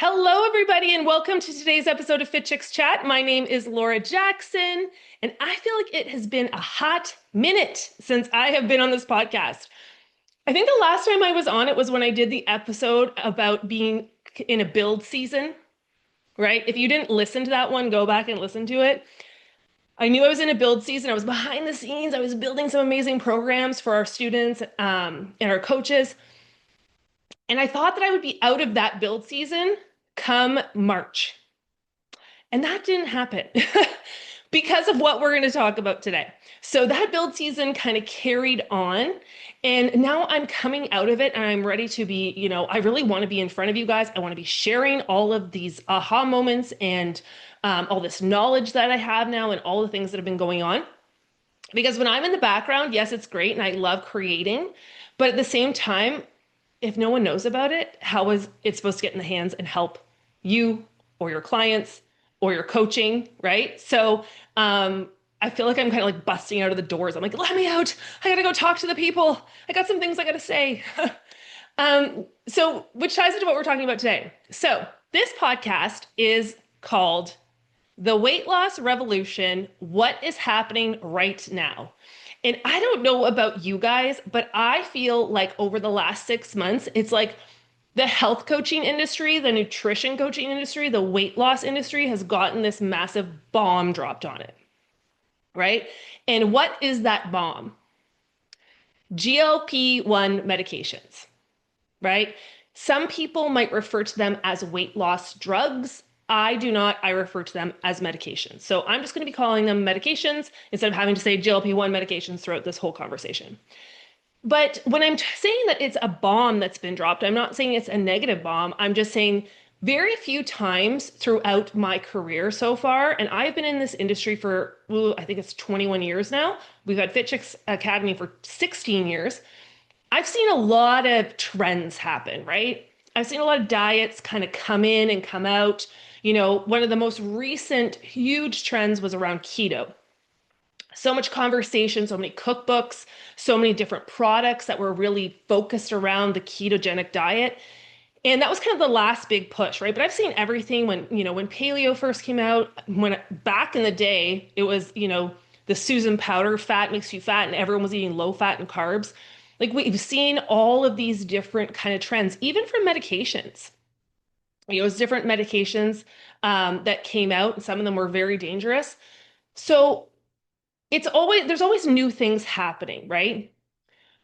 Hello, everybody, and welcome to today's episode of Fit Chicks Chat. My name is Laura Jackson, and I feel like it has been a hot minute since I have been on this podcast. I think the last time I was on it was when I did the episode about being in a build season, right? If you didn't listen to that one, go back and listen to it. I knew I was in a build season. I was behind the scenes. I was building some amazing programs for our students and our coaches. And I thought that I would be out of that build season come March. And that didn't happen because of what we're going to talk about today. So that build season kind of carried on. And now I'm coming out of it and I'm ready to be, I really want to be in front of you guys. I want to be sharing all of these aha moments and all this knowledge that I have now and all the things that have been going on. Because when I'm in the background, yes, it's great and I love creating. But at the same time, if no one knows about it, how is it supposed to get in the hands and help you or your clients or your coaching, right? So I feel like I'm kind of like busting out of the doors. I'm like, let me out. I gotta go talk to the people. I got some things I gotta say. So which ties into what we're talking about today. So this podcast is called The Weight Loss Revolution, What is Happening Right Now? And I don't know about you guys, but I feel like over the last 6 months, it's like the health coaching industry, the nutrition coaching industry, the weight loss industry has gotten this massive bomb dropped on it, right? And what is that bomb? GLP-1 medications, right? Some people might refer to them as weight loss drugs. I do not. I refer to them as medications. So I'm just going to be calling them medications instead of having to say GLP-1 medications throughout this whole conversation. But when I'm saying that it's a bomb that's been dropped, I'm not saying it's a negative bomb. I'm just saying very few times throughout my career so far, and I've been in this industry for, I think it's 21 years now. We've had Fit Chicks Academy for 16 years. I've seen a lot of trends happen, right? I've seen a lot of diets kind of come in and come out. One of the most recent huge trends was around keto. So much conversation, so many cookbooks, so many different products that were really focused around the ketogenic diet. And that was kind of the last big push, right? But I've seen everything when paleo first came out, back in the day, it was, the Susan powder, fat makes you fat, and everyone was eating low fat and carbs. Like we've seen all of these different kind of trends, even from medications. It's different medications that came out, and some of them were very dangerous. So there's always new things happening, right?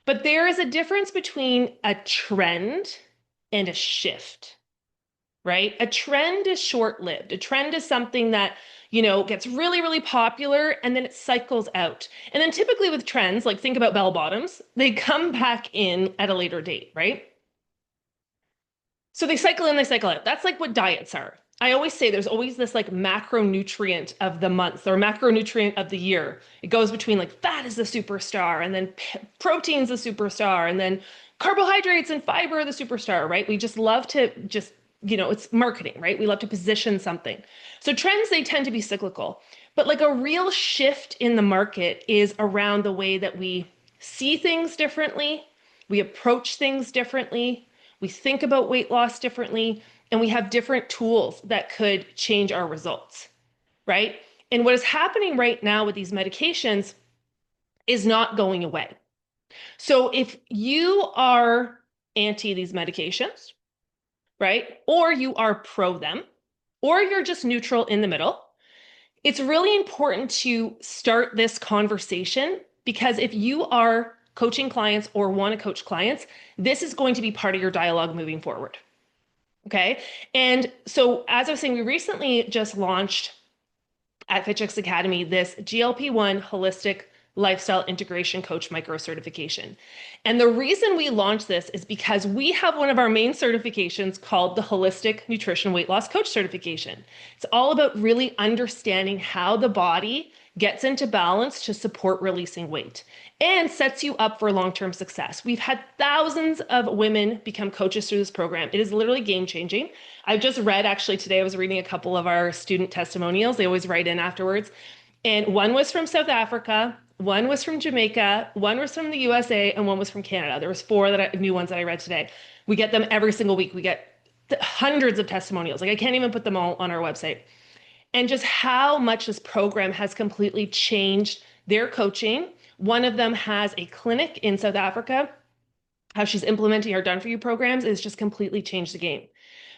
But there is a difference between a trend and a shift, right? A trend is short-lived. A trend is something that, gets really, really popular and then it cycles out. And then typically with trends, like think about bell bottoms, they come back in at a later date, right? So they cycle in, they cycle out. That's like what diets are. I always say there's always this like macronutrient of the month or macronutrient of the year. It goes between like fat is the superstar and then protein's the superstar and then carbohydrates and fiber are the superstar, right? We just love to it's marketing, right? We love to position something. So trends, they tend to be cyclical, but like a real shift in the market is around the way that we see things differently, we approach things differently, we think about weight loss differently, and we have different tools that could change our results, right? And what is happening right now with these medications is not going away. So if you are anti these medications, right, or you are pro them, or you're just neutral in the middle, it's really important to start this conversation because if you are coaching clients or want to coach clients, this is going to be part of your dialogue moving forward. Okay. And so, as I was saying, we recently just launched at Fit Chicks Academy this GLP-1 holistic lifestyle integration coach micro certification. And the reason we launched this is because we have one of our main certifications called the Holistic Nutrition Weight Loss Coach Certification. It's all about really understanding how the body gets into balance to support releasing weight and sets you up for long-term success. We've had thousands of women become coaches through this program. It is literally game-changing. I've just read, actually today I was reading a couple of our student testimonials. They always write in afterwards. And one was from South Africa, one was from Jamaica, one was from the USA, and one was from Canada. There was four new ones that I read today. We get them every single week. We get hundreds of testimonials. Like I can't even put them all on our website. And just how much this program has completely changed their coaching. One of them has a clinic in South Africa. How she's implementing our Done For You programs is just completely changed the game.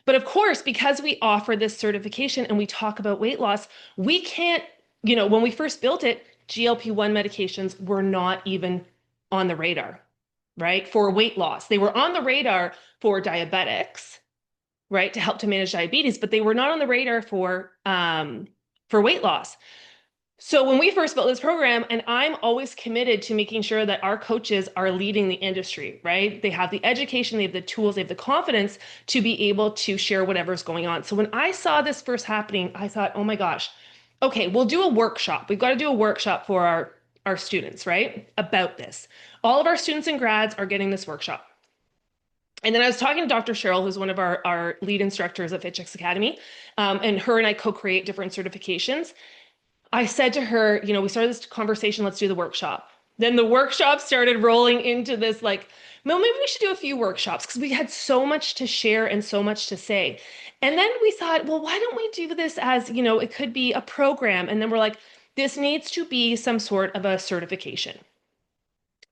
But of course, because we offer this certification and we talk about weight loss, we can't, when we first built it, GLP-1 medications were not even on the radar, right? For weight loss. They were on the radar for diabetics, right? To help to manage diabetes, but they were not on the radar for weight loss. So when we first built this program, and I'm always committed to making sure that our coaches are leading the industry, right? They have the education, they have the tools, they have the confidence to be able to share whatever's going on. So when I saw this first happening, I thought, oh my gosh, okay, we'll do a workshop. We've got to do a workshop for our students, right? About this. All of our students and grads are getting this workshop. And then I was talking to Dr. Cheryl, who's one of our lead instructors at FitChicks Academy, and her and I co-create different certifications. I said to her, we started this conversation, let's do the workshop. Then the workshop started rolling into this like, well, maybe we should do a few workshops because we had so much to share and so much to say. And then we thought, well, why don't we do this as, it could be a program. And then we're like, this needs to be some sort of a certification,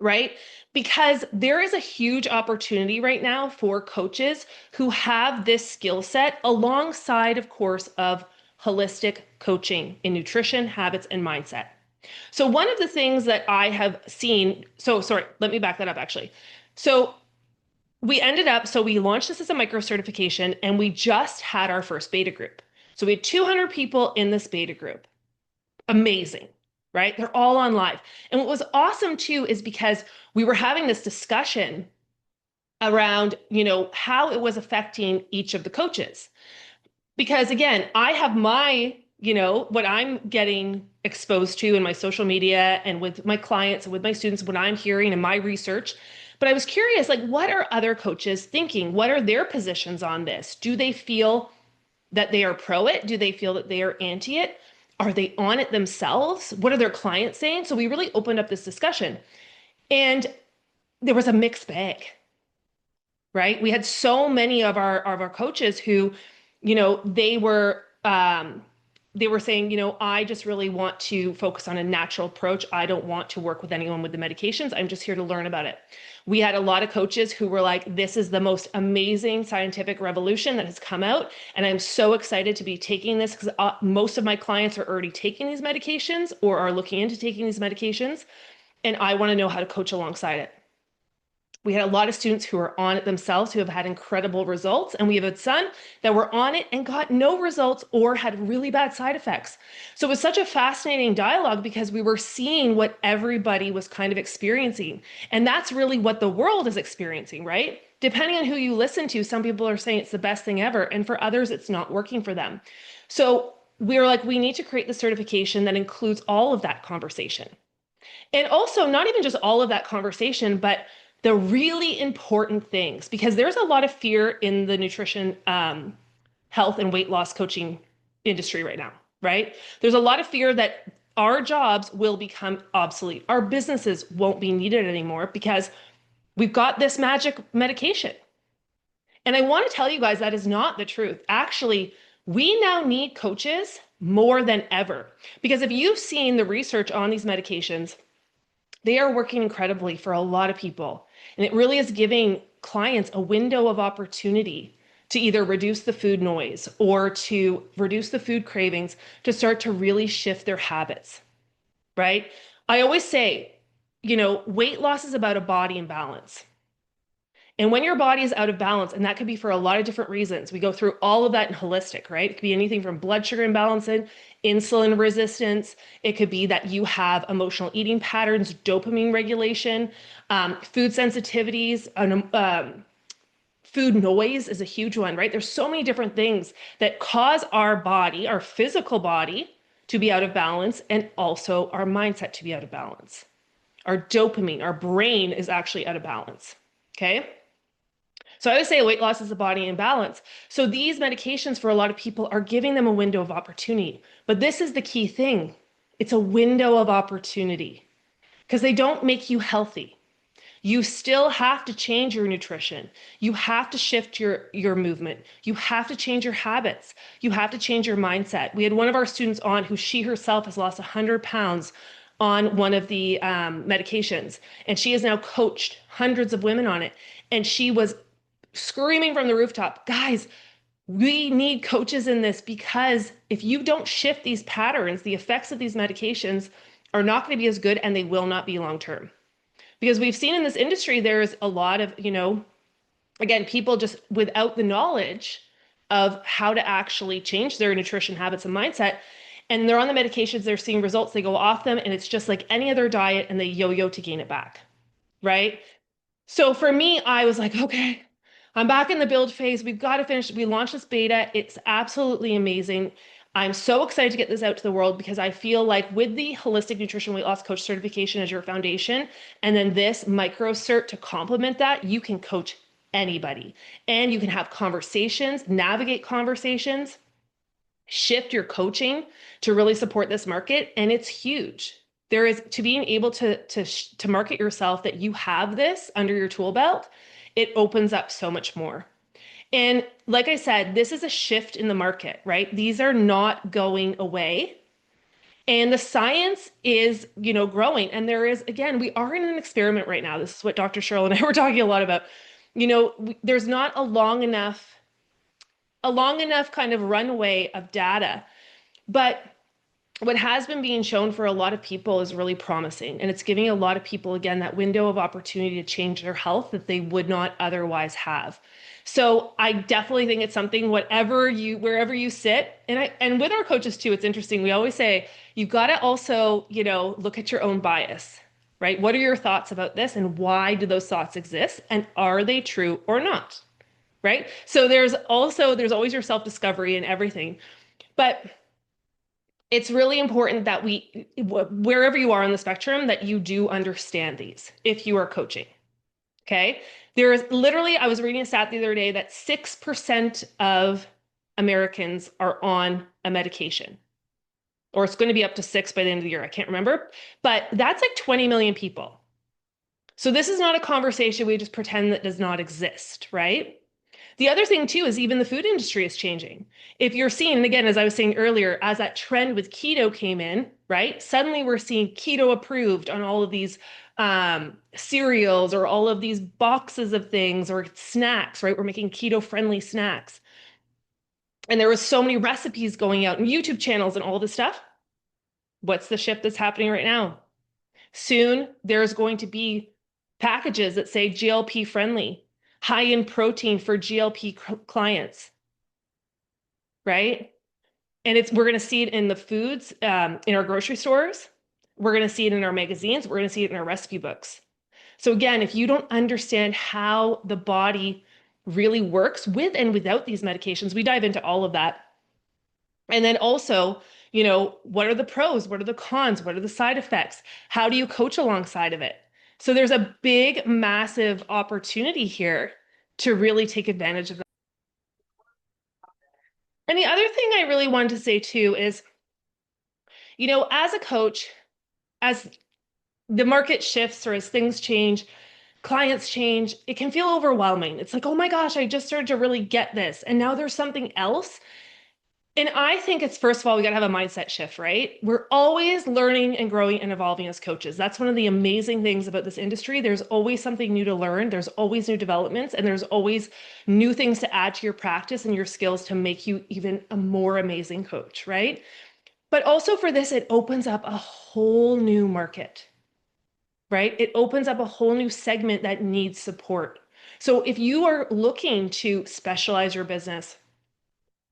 right? Because there is a huge opportunity right now for coaches who have this skill set alongside, of course, of holistic coaching in nutrition, habits, and mindset. So one of the things that I have seen, sorry, let me back that up actually. So we launched this as a micro certification and we just had our first beta group. So we had 200 people in this beta group. Amazing, right? They're all on live. And what was awesome too is because we were having this discussion around, how it was affecting each of the coaches. Because again, I have my, what I'm getting exposed to in my social media and with my clients and with my students, what I'm hearing in my research. But I was curious, like, what are other coaches thinking? What are their positions on this? Do they feel that they are pro it? Do they feel that they are anti it? Are they on it themselves? What are their clients saying? So we really opened up this discussion. And there was a mixed bag, right? We had so many of our coaches who, they were saying, I just really want to focus on a natural approach. I don't want to work with anyone with the medications. I'm just here to learn about it. We had a lot of coaches who were like, this is the most amazing scientific revolution that has come out. And I'm so excited to be taking this because most of my clients are already taking these medications or are looking into taking these medications. And I want to know how to coach alongside it. We had a lot of students who are on it themselves who have had incredible results. And we have some that were on it and got no results or had really bad side effects. So it was such a fascinating dialogue because we were seeing what everybody was kind of experiencing. And that's really what the world is experiencing, right? Depending on who you listen to, some people are saying it's the best thing ever. And for others, it's not working for them. So we were like, we need to create the certification that includes all of that conversation. And also not even just all of that conversation, but the really important things, because there's a lot of fear in the nutrition, health and weight loss coaching industry right now, right? There's a lot of fear that our jobs will become obsolete. Our businesses won't be needed anymore because we've got this magic medication. And I want to tell you guys that is not the truth. Actually, we now need coaches more than ever. Because if you've seen the research on these medications, they are working incredibly for a lot of people. And it really is giving clients a window of opportunity to either reduce the food noise or to reduce the food cravings to start to really shift their habits, right? I always say, weight loss is about a body imbalance. And when your body is out of balance, and that could be for a lot of different reasons, we go through all of that in holistic, right? It could be anything from blood sugar imbalance, insulin resistance. It could be that you have emotional eating patterns, dopamine regulation, food sensitivities, food noise is a huge one, right? There's so many different things that cause our body, our physical body, to be out of balance and also our mindset to be out of balance. Our dopamine, our brain is actually out of balance, okay? So I would say weight loss is a body imbalance. So these medications for a lot of people are giving them a window of opportunity. But this is the key thing. It's a window of opportunity because they don't make you healthy. You still have to change your nutrition. You have to shift your movement. You have to change your habits. You have to change your mindset. We had one of our students on who she herself has lost 100 pounds on one of the medications, and she has now coached hundreds of women on it. And she was screaming from the rooftop, guys, we need coaches in this because if you don't shift these patterns, the effects of these medications are not going to be as good and they will not be long term. Because we've seen in this industry, there's a lot of, again, people just without the knowledge of how to actually change their nutrition habits and mindset. And they're on the medications, they're seeing results, they go off them, and it's just like any other diet and they yo yo to gain it back. Right. So for me, I was like, okay, I'm back in the build phase. We've got to finish. We launched this beta. It's absolutely amazing. I'm so excited to get this out to the world because I feel like with the holistic nutrition weight loss coach certification as your foundation, and then this micro cert to complement that, you can coach anybody and you can have conversations, navigate conversations, shift your coaching to really support this market. And it's huge. There is to being able to market yourself that you have this under your tool belt, it opens up so much more. And like I said, this is a shift in the market, right? These are not going away. And the science is, growing. And there is, again, we are in an experiment right now. This is what Dr. Cheryl and I were talking a lot about. There's not a long enough kind of runway of data, but what has been being shown for a lot of people is really promising. And it's giving a lot of people, again, that window of opportunity to change their health that they would not otherwise have. So I definitely think it's something, wherever you sit, and with our coaches too, it's interesting. We always say, you've got to also, look at your own bias, right? What are your thoughts about this and why do those thoughts exist? And are they true or not? Right? So there's always your self-discovery and everything. But it's really important that wherever you are on the spectrum, that you do understand these if you are coaching. Okay. There's literally, I was reading a stat the other day that 6% of Americans are on a medication, or it's going to be up to 6 by the end of the year. I can't remember, but that's like 20 million people. So this is not a conversation we just pretend that does not exist, right? The other thing too is even the food industry is changing. If you're seeing, and again, as I was saying earlier, as that trend with keto came in, right? Suddenly we're seeing keto approved on all of these cereals or all of these boxes of things or snacks, right? We're making keto friendly snacks. And there was so many recipes going out and YouTube channels and all this stuff. What's the shift that's happening right now? Soon there's going to be packages that say GLP friendly, high in protein for GLP clients, right? And we're going to see it in the foods, in our grocery stores. We're going to see it in our magazines. We're going to see it in our recipe books. So again, if you don't understand how the body really works with and without these medications, we dive into all of that. And then also, what are the pros? What are the cons? What are the side effects? How do you coach alongside of it? So there's a big, massive opportunity here to really take advantage of that. And the other thing I really wanted to say too is, as a coach, as the market shifts or as things change, clients change, it can feel overwhelming. It's like, oh my gosh, I just started to really get this. And now there's something else. And I think it's, first of all, we got to have a mindset shift, right? We're always learning and growing and evolving as coaches. That's one of the amazing things about this industry. There's always something new to learn. There's always new developments, and there's always new things to add to your practice and your skills to make you even a more amazing coach, right? But also for this, it opens up a whole new market, right? It opens up a whole new segment that needs support. So if you are looking to specialize your business,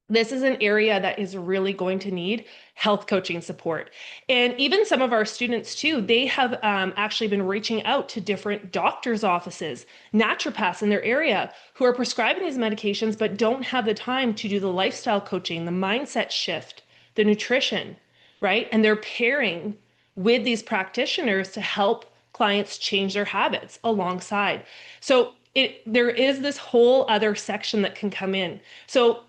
this is an area that is really going to need health coaching support. And even some of our students too, they have actually been reaching out to different doctors' offices, naturopaths in their area who are prescribing these medications, but don't have the time to do the lifestyle coaching, the mindset shift, the nutrition, right? And they're pairing with these practitioners to help clients change their habits alongside. So there is this whole other section that can come in. So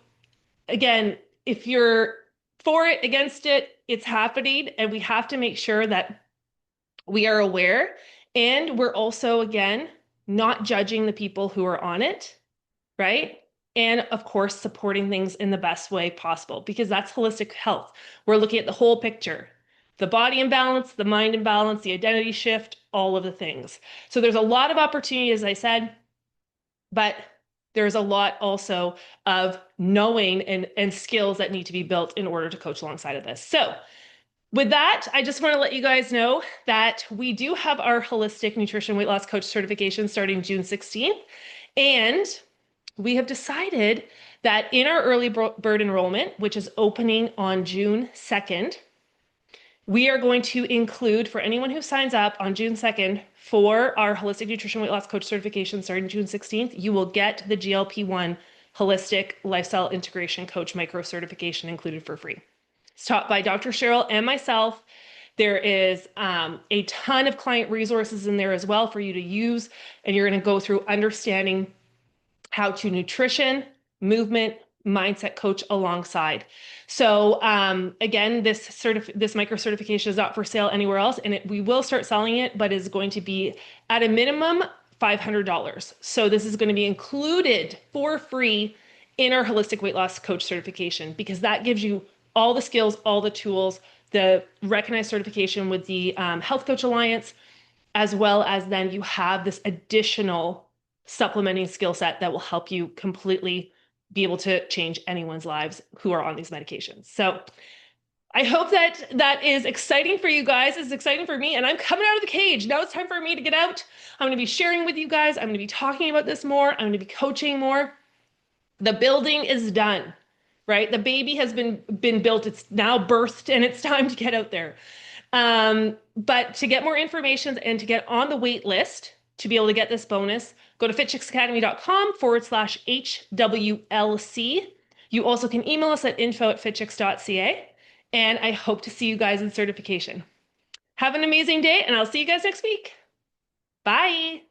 again, if you're for it, against it, it's happening. And we have to make sure that we are aware And we're also, again, not judging the people who are on it, right? And of course, supporting things in the best way possible because that's holistic health. We're looking at the whole picture, the body imbalance, the mind imbalance, the identity shift, all of the things. So there's a lot of opportunity, as I said, but there's a lot also of knowing and skills that need to be built in order to coach alongside of this. So with that, I just want to let you guys know that we do have our holistic nutrition weight loss coach certification starting June 16th. And we have decided that in our early bird enrollment, which is opening on June 2nd, we are going to include for anyone who signs up on June 2nd for our holistic nutrition weight loss coach certification starting June 16th, you will get the GLP-1 holistic lifestyle integration coach micro certification included for free. It's taught by Dr. Cheryl and myself. There is a ton of client resources in there as well for you to use, and you're going to go through understanding how to nutrition, movement, mindset coach alongside. So again, this micro certification is not for sale anywhere else, and we will start selling it, but is going to be at a minimum $500. So this is going to be included for free in our holistic weight loss coach certification because that gives you all the skills, all the tools, the recognized certification with the Health Coach Alliance, as well as then you have this additional supplementing skill set that will help you completely be able to change anyone's lives who are on these medications. So I hope that that is exciting for you guys. It's exciting for me, and I'm coming out of the cage. Now it's time for me to get out. I'm going to be sharing with you guys. I'm going to be talking about this more. I'm going to be coaching more. The building is done, right? The baby has been built. It's now birthed, and it's time to get out there. But to get more information and to get on the wait list to be able to get this bonus, go to fitchicksacademy.com/HWLC. You also can email us at info@fitchicks.ca. And I hope to see you guys in certification. Have an amazing day, and I'll see you guys next week. Bye.